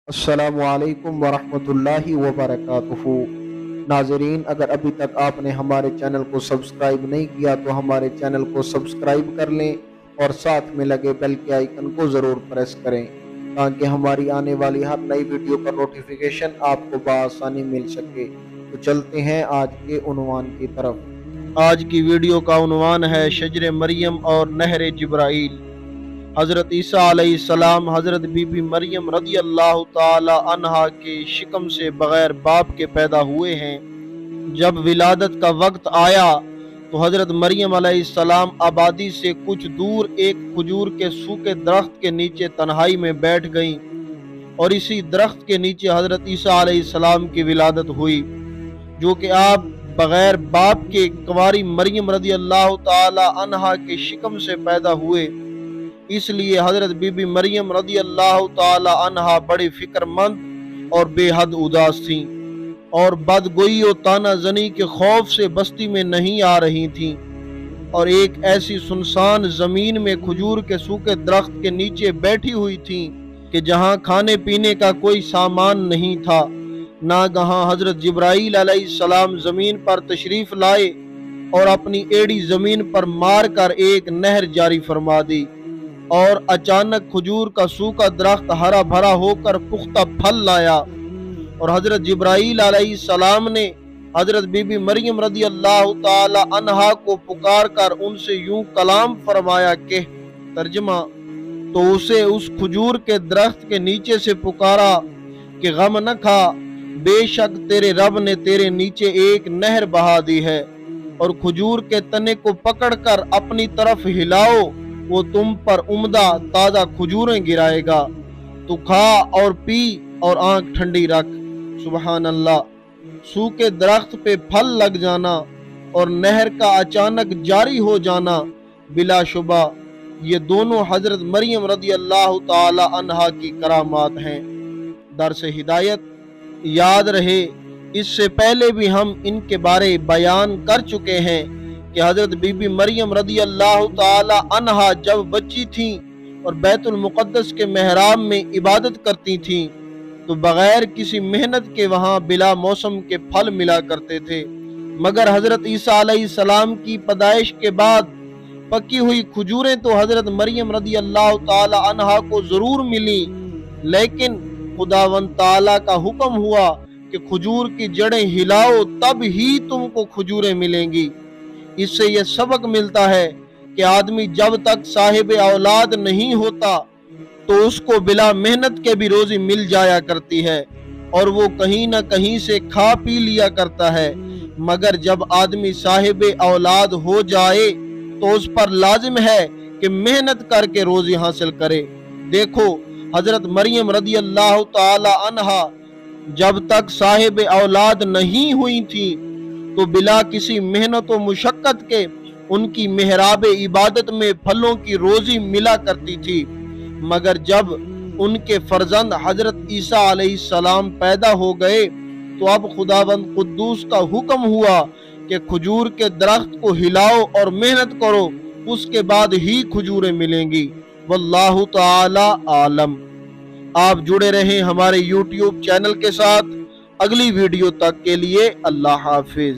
السلام علیکم ورحمۃ اللہ وبرکاتہ۔ ناظرین، اگر ابھی تک آپ نے ہمارے چینل کو سبسکرائب نہیں کیا تو ہمارے چینل کو سبسکرائب کر لیں اور ساتھ میں لگے بیل کے آئیکن کو ضرور پریس کریں تاکہ ہماری آنے والی ہر نئی ویڈیو کا نوٹیفیکیشن آپ کو بآسانی مل سکے۔ تو چلتے ہیں آج کے عنوان کی طرف۔ آج کی ویڈیو کا عنوان ہے شجر مریم اور نہر جبرائیل۔ حضرت عیسیٰ علیہ السلام حضرت بی بی مریم رضی اللہ تعالی عنہا کے شکم سے بغیر باپ کے پیدا ہوئے ہیں۔ جب ولادت کا وقت آیا تو حضرت مریم علیہ السلام آبادی سے کچھ دور ایک کھجور کے سوکھے درخت کے نیچے تنہائی میں بیٹھ گئیں، اور اسی درخت کے نیچے حضرت عیسیٰ علیہ السلام کی ولادت ہوئی، جو کہ آپ بغیر باپ کے کنواری مریم رضی اللہ تعالی عنہا کے شکم سے پیدا ہوئے۔ اس لیے حضرت بی بی مریم رضی اللہ تعالی عنہا بڑی فکر مند اور بے حد اداس تھیں، اور بدگوئی و طعنہ زنی کے خوف سے بستی میں نہیں آ رہی تھیں، اور ایک ایسی سنسان زمین میں کھجور کے سوکھے درخت کے نیچے بیٹھی ہوئی تھیں کہ جہاں کھانے پینے کا کوئی سامان نہیں تھا۔ ناگہاں حضرت جبرائیل علیہ السلام زمین پر تشریف لائے اور اپنی ایڑی زمین پر مار کر ایک نہر جاری فرما دی، اور اچانک کھجور کا سوکھا درخت ہرا بھرا ہو کر پختہ پھل لایا، اور حضرت جبرائیل علیہ السلام نے حضرت بی بی مریم رضی اللہ تعالی عنہا کو پکار کر ان سے یوں کلام فرمایا کہ ترجمہ: تو اسے اس کھجور کے درخت کے نیچے سے پکارا کہ غم نہ کھا، بے شک تیرے رب نے تیرے نیچے ایک نہر بہا دی ہے، اور کھجور کے تنے کو پکڑ کر اپنی طرف ہلاؤ، وہ تم پر عمدہ تازہ کھجوریں گرائے گا، تو کھا اور پی اور آنکھ ٹھنڈی رکھ۔ سبحان اللہ! سوکھے درخت پہ پھل لگ جانا اور نہر کا اچانک جاری ہو جانا، بلا شبہ یہ دونوں حضرت مریم رضی اللہ تعالی عنہا کی کرامات ہیں۔ درس ہدایت یاد رہے، اس سے پہلے بھی ہم ان کے بارے بیان کر چکے ہیں کہ حضرت بی بی مریم رضی اللہ تعالی عنہا جب بچی تھیں اور بیت المقدس کے محراب میں عبادت کرتی تھیں تو بغیر کسی محنت کے وہاں بلا موسم کے پھل ملا کرتے تھے، مگر حضرت عیسیٰ علیہ السلام کی پیدائش کے بعد پکی ہوئی کھجوریں تو حضرت مریم رضی اللہ تعالی عنہا کو ضرور ملی، لیکن خداوند تعالیٰ کا حکم ہوا کہ کھجور کی جڑیں ہلاؤ تب ہی تم کو کھجوریں ملیں گی۔ اس سے یہ سبق ملتا ہے کہ آدمی جب تک صاحب اولاد نہیں ہوتا تو اس کو بلا محنت کے بھی روزی مل جایا کرتی ہے، اور وہ کہیں نہ کہیں سے کھا پی لیا کرتا ہے، مگر جب آدمی صاحب اولاد ہو جائے تو اس پر لازم ہے کہ محنت کر کے روزی حاصل کرے۔ دیکھو، حضرت مریم رضی اللہ تعالی عنہا جب تک صاحب اولاد نہیں ہوئی تھی تو بلا کسی محنت و مشقت کے ان کی محراب عبادت میں پھلوں کی روزی ملا کرتی تھی، مگر جب ان کے فرزند حضرت عیسیٰ علیہ السلام پیدا ہو گئے تو اب خداوند قدوس کا حکم ہوا کہ کھجور کے درخت کو ہلاؤ اور محنت کرو، اس کے بعد ہی کھجوریں ملیں گی۔ واللہ تعالی عالم۔ آپ جڑے رہیں ہمارے یوٹیوب چینل کے ساتھ۔ اگلی ویڈیو تک کے لیے اللہ حافظ۔